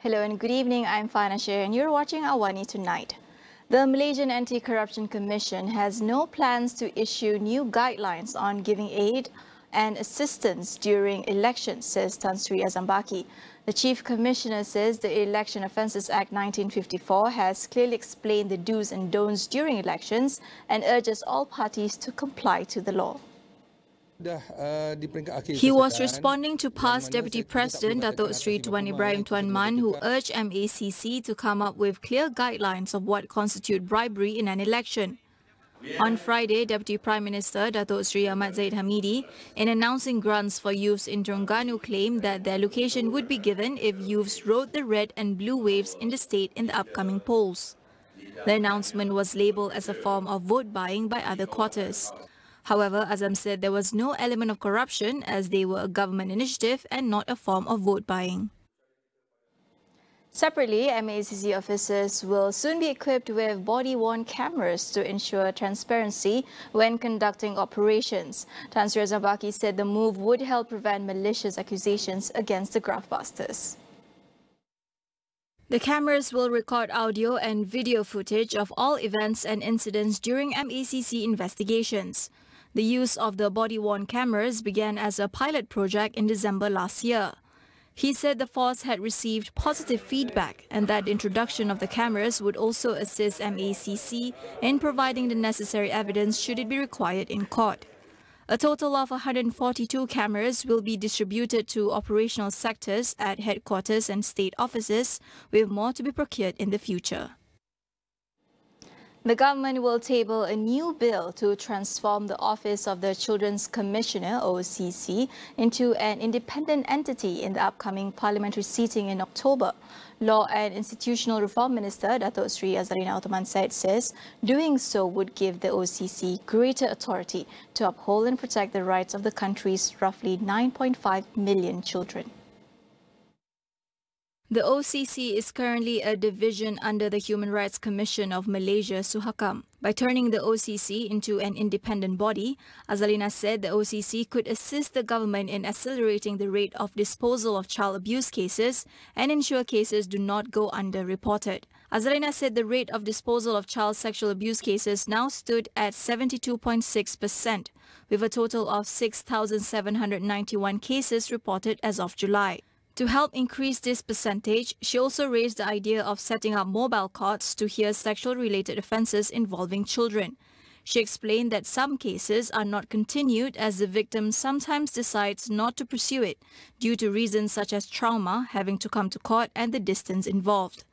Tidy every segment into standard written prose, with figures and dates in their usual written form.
Hello and good evening, I'm Fana Sher and you're watching AWANI Tonight. The Malaysian Anti-Corruption Commission has no plans to issue new guidelines on giving aid and assistance during elections, says Tan Sri Azambaki. The Chief Commissioner says the Election Offences Act 1954 has clearly explained the do's and don'ts during elections and urges all parties to comply to the law. He was responding to past Deputy President Datuk Sri Anwar Ibrahim Tuan Man, who urged MACC to come up with clear guidelines of what constitute bribery in an election. On Friday, Deputy Prime Minister Datuk Sri Ahmad Zahid Hamidi, in announcing grants for youths in Terengganu, claimed that their location would be given if youths rode the red and blue waves in the state in the upcoming polls. The announcement was labelled as a form of vote buying by other quarters. However, Azam said there was no element of corruption as they were a government initiative and not a form of vote buying. Separately, MACC officers will soon be equipped with body-worn cameras to ensure transparency when conducting operations. Tan Sri Azambaki said the move would help prevent malicious accusations against the graftbusters. The cameras will record audio and video footage of all events and incidents during MACC investigations. The use of the body-worn cameras began as a pilot project in December last year. He said the force had received positive feedback and that the introduction of the cameras would also assist MACC in providing the necessary evidence should it be required in court. A total of 142 cameras will be distributed to operational sectors at headquarters and state offices, with more to be procured in the future. The government will table a new bill to transform the Office of the Children's Commissioner, OCC, into an independent entity in the upcoming parliamentary sitting in October. Law and Institutional Reform Minister Datuk Sri Azalina Othman Said says doing so would give the OCC greater authority to uphold and protect the rights of the country's roughly 9.5 million children. The OCC is currently a division under the Human Rights Commission of Malaysia, Suhakam. By turning the OCC into an independent body, Azalina said the OCC could assist the government in accelerating the rate of disposal of child abuse cases and ensure cases do not go underreported. Azalina said the rate of disposal of child sexual abuse cases now stood at 72.6%, with a total of 6,791 cases reported as of July. To help increase this percentage, she also raised the idea of setting up mobile courts to hear sexual-related offences involving children. She explained that some cases are not continued as the victim sometimes decides not to pursue it due to reasons such as trauma, having to come to court, and the distance involved.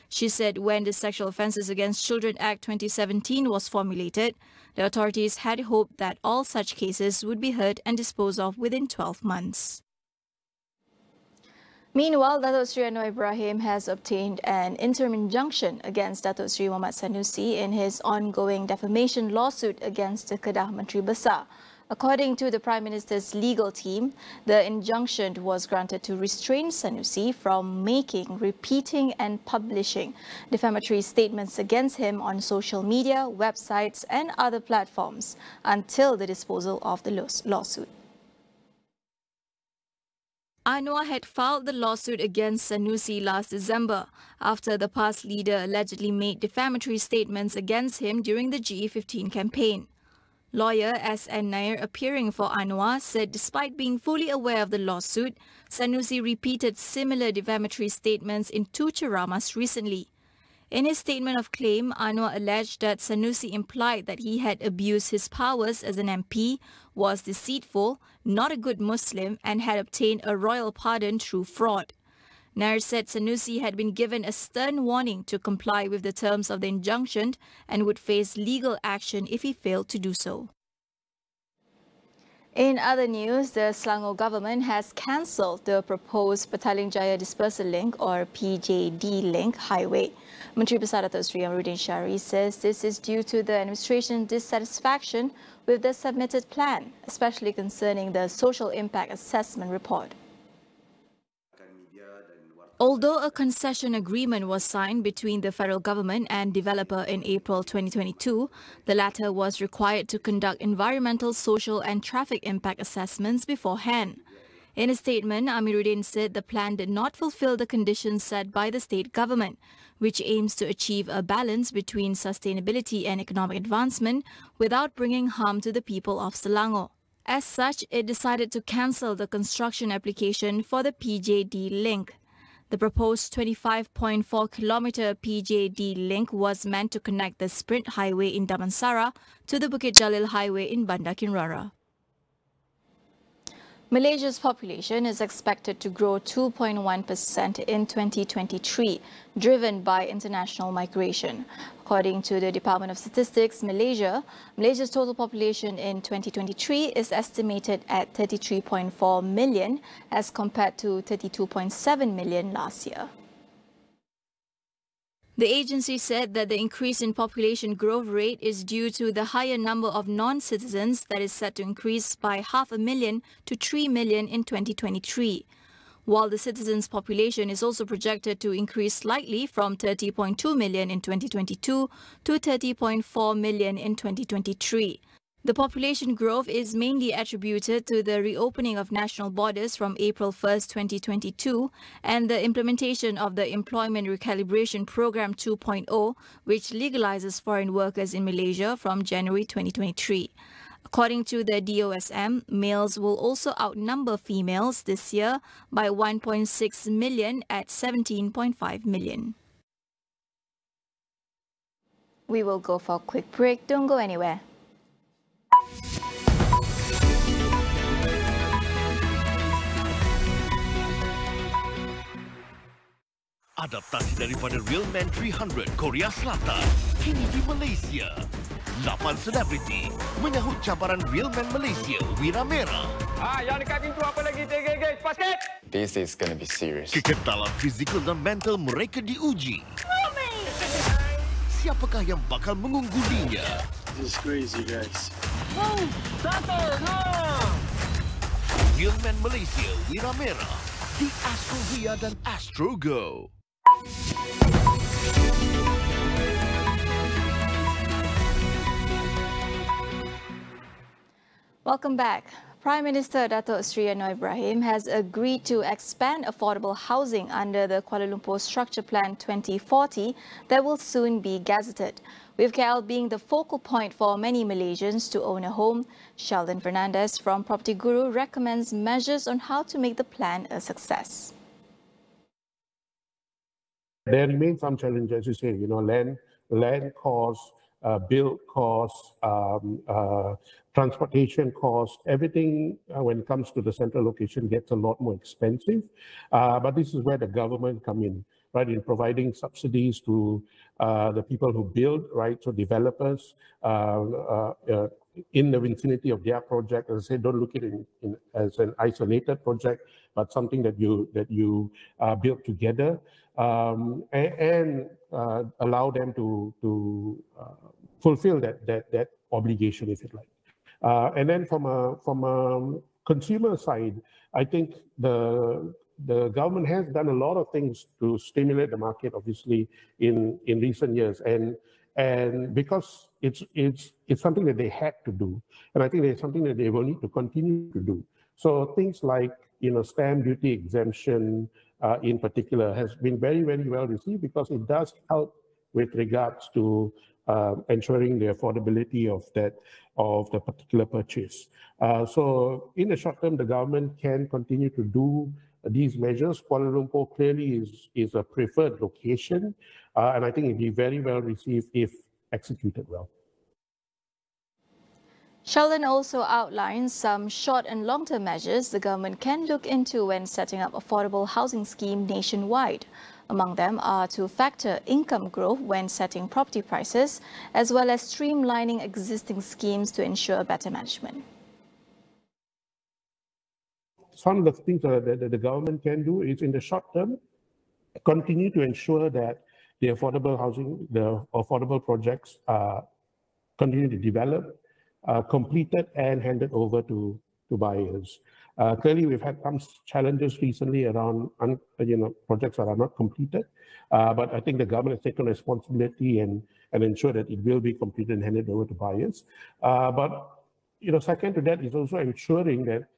She said when the Sexual Offences Against Children Act 2017 was formulated, the authorities had hoped that all such cases would be heard and disposed of within 12 months. Meanwhile, Datuk Sri Anwar Ibrahim has obtained an interim injunction against Datuk Sri Muhammad Sanusi in his ongoing defamation lawsuit against the Kedah Menteri Besar. According to the Prime Minister's legal team, the injunction was granted to restrain Sanusi from making, repeating and publishing defamatory statements against him on social media, websites and other platforms until the disposal of the lawsuit. Anwar had filed the lawsuit against Sanusi last December after the past leader allegedly made defamatory statements against him during the GE15 campaign. Lawyer S.N. Nair, appearing for Anwar, said despite being fully aware of the lawsuit, Sanusi repeated similar defamatory statements in 2 ceramahs recently. In his statement of claim, Anwar alleged that Sanusi implied that he had abused his powers as an MP, was deceitful, not a good Muslim, and had obtained a royal pardon through fraud. Nair said Sanusi had been given a stern warning to comply with the terms of the injunction and would face legal action if he failed to do so. In other news, the Selangor government has cancelled the proposed Petaling Jaya Dispersal Link or PJD Link highway. Menteri Besar Datuk Sri Amaruddin Syari says this is due to the administration's dissatisfaction with the submitted plan, especially concerning the social impact assessment report. Although a concession agreement was signed between the federal government and developer in April 2022, the latter was required to conduct environmental, social and traffic impact assessments beforehand. In a statement, Amiruddin said the plan did not fulfill the conditions set by the state government, which aims to achieve a balance between sustainability and economic advancement without bringing harm to the people of Selangor. As such, it decided to cancel the construction application for the PJD link. The proposed 25.4-kilometre PJD link was meant to connect the Sprint Highway in Damansara to the Bukit Jalil Highway in Bandar Kinrara. Malaysia's population is expected to grow 2.1% in 2023, driven by international migration. According to the Department of Statistics, Malaysia's total population in 2023 is estimated at 33.4 million as compared to 32.7 million last year. The agency said that the increase in population growth rate is due to the higher number of non-citizens that is set to increase by 500,000 to 3 million in 2023, while the citizens' population is also projected to increase slightly from 30.2 million in 2022 to 30.4 million in 2023. The population growth is mainly attributed to the reopening of national borders from April 1, 2022 and the implementation of the Employment Recalibration Program 2.0, which legalizes foreign workers in Malaysia from January 2023. According to the DOSM, males will also outnumber females this year by 1.6 million at 17.5 million. We will go for a quick break. Don't go anywhere. Adaptasi daripada Real Man 300 Korea Selatan kini di Malaysia. 8 selebriti menyahut cabaran Real Man Malaysia Wira Merah. Yang dekat pintu apa lagi? Guys, cepat sikit. This is gonna be serious. Kekentalan fizikal dan mental mereka diuji. Siapakah yang bakal mengunggulinya? This is crazy, guys. Real Man Malaysia Wira Merah di Astro Via dan Astro Go. Welcome back. Prime Minister Datuk Seri Anwar Ibrahim has agreed to expand affordable housing under the Kuala Lumpur Structure Plan 2040 that will soon be gazetted. With KL being the focal point for many Malaysians to own a home, Sheldon Fernandez from Property Guru recommends measures on how to make the plan a success. There remain some challenges, as you say, land costs, build costs, transportation costs, everything when it comes to the central location gets a lot more expensive. But this is where the government come in, right, in providing subsidies to the people who build, right, so developers in the vicinity of their project. As I say, don't look at it as an isolated project, but something that you build together, and allow them to fulfill that obligation, if you like. And then from a consumer side, I think the government has done a lot of things to stimulate the market, obviously, in recent years, and because it's something that they had to do, and I think it's something that they will need to continue to do. So things like stamp duty exemption in particular has been very, very well received because it does help with regards to ensuring the affordability of the particular purchase. So in the short term, the government can continue to do these measures. Kuala Lumpur clearly is a preferred location, and I think it'll be very well received if executed well. Sheldon also outlines some short and long-term measures the government can look into when setting up affordable housing scheme nationwide. Among them are to factor income growth when setting property prices, as well as streamlining existing schemes to ensure better management. Some of the things that the government can do is, in the short term, continue to ensure that the affordable housing, the affordable projects continue to develop, completed and handed over to buyers. Clearly, we've had some challenges recently around projects that are not completed, but I think the government has taken responsibility and ensure that it will be completed and handed over to buyers. But second to that is also ensuring that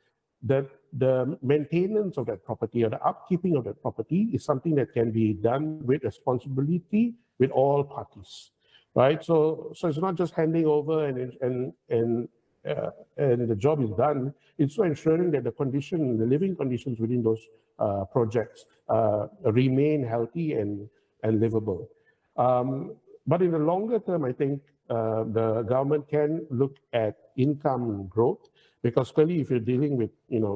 the maintenance of that property or the upkeeping of that property is something that can be done with responsibility with all parties, right? So it's not just handing over and the job is done. It's also ensuring that the living conditions within those projects remain healthy and livable. But in the longer term, I think the government can look at income growth, because clearly if you're dealing with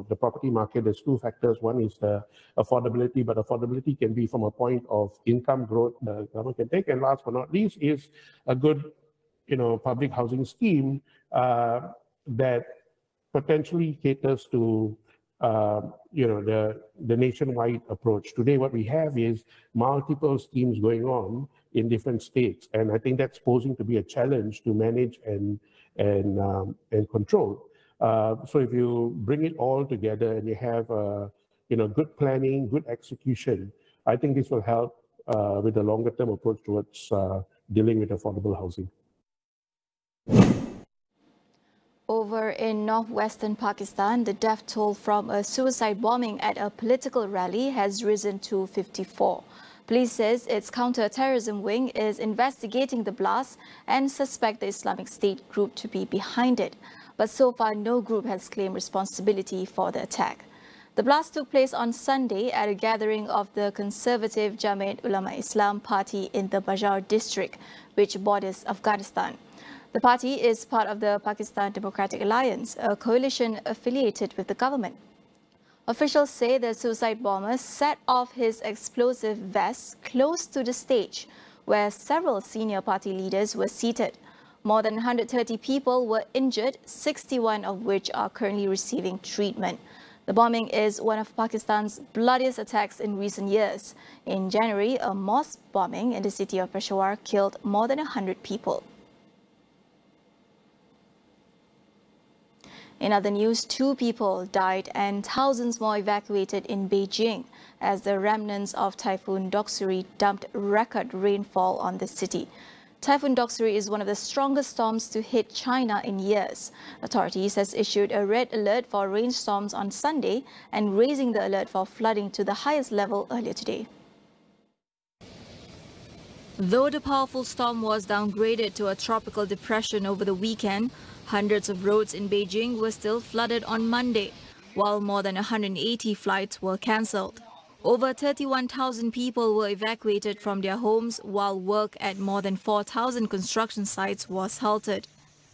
the property market, there's two factors. One is the affordability, but affordability can be from a point of income growth the government can take. And last but not least is a good public housing scheme that potentially caters to the nationwide approach. Today, what we have is multiple schemes going on in different states, and I think that's posing to be a challenge to manage and control. So if you bring it all together and you have good planning, good execution, I think this will help with the longer term approach towards dealing with affordable housing. Over in northwestern Pakistan, the death toll from a suicide bombing at a political rally has risen to 54. Police says its counter-terrorism wing is investigating the blast and suspect the Islamic State group to be behind it. But so far, no group has claimed responsibility for the attack. The blast took place on Sunday at a gathering of the conservative Jamiat Ulama Islam party in the Baharu district, which borders Afghanistan. The party is part of the Pakistan Democratic Alliance, a coalition affiliated with the government. Officials say the suicide bomber set off his explosive vest close to the stage, where several senior party leaders were seated. More than 130 people were injured, 61 of which are currently receiving treatment. The bombing is one of Pakistan's bloodiest attacks in recent years. In January, a mosque bombing in the city of Peshawar killed more than 100 people. In other news, 2 people died and thousands more evacuated in Beijing as the remnants of Typhoon Doksuri dumped record rainfall on the city. Typhoon Doksuri is one of the strongest storms to hit China in years. Authorities has issued a red alert for rainstorms on Sunday and raising the alert for flooding to the highest level earlier today. Though the powerful storm was downgraded to a tropical depression over the weekend, hundreds of roads in Beijing were still flooded on Monday, while more than 180 flights were cancelled. Over 31,000 people were evacuated from their homes, while work at more than 4,000 construction sites was halted.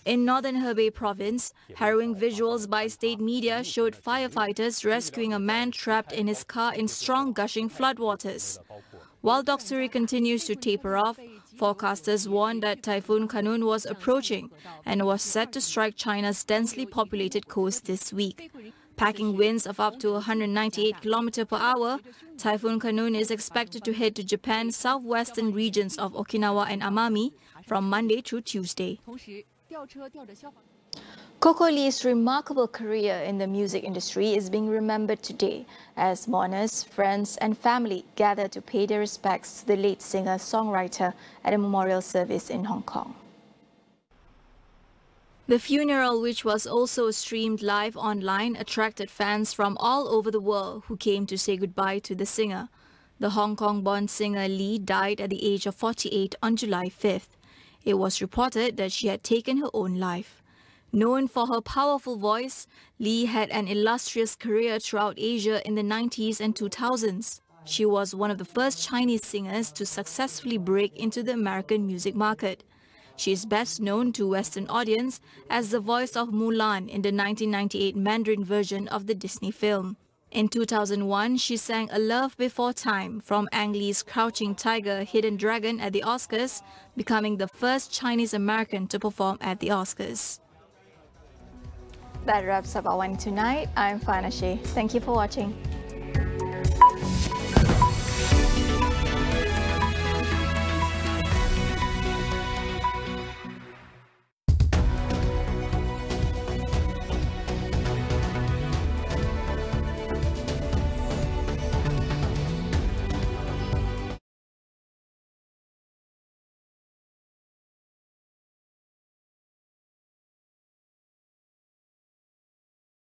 In northern Hebei province, harrowing visuals by state media showed firefighters rescuing a man trapped in his car in strong gushing floodwaters. While Doksuri continues to taper off, forecasters warned that Typhoon Kanun was approaching and was set to strike China's densely populated coast this week. Packing winds of up to 198 km per hour, Typhoon Kanun is expected to head to Japan's southwestern regions of Okinawa and Amami from Monday through Tuesday. Coco Lee's remarkable career in the music industry is being remembered today as mourners, friends and family gather to pay their respects to the late singer-songwriter at a memorial service in Hong Kong. The funeral, which was also streamed live online, attracted fans from all over the world who came to say goodbye to the singer. The Hong Kong-born singer Lee died at the age of 48 on July 5th. It was reported that she had taken her own life. Known for her powerful voice, Lee had an illustrious career throughout Asia in the 90s and 2000s. She was one of the first Chinese singers to successfully break into the American music market. She is best known to Western audience as the voice of Mulan in the 1998 Mandarin version of the Disney film. In 2001, she sang A Love Before Time from Ang Lee's Crouching Tiger, Hidden Dragon at the Oscars, becoming the first Chinese American to perform at the Oscars. That wraps up AWANI Tonight. I'm Fana Sheh. Thank you for watching.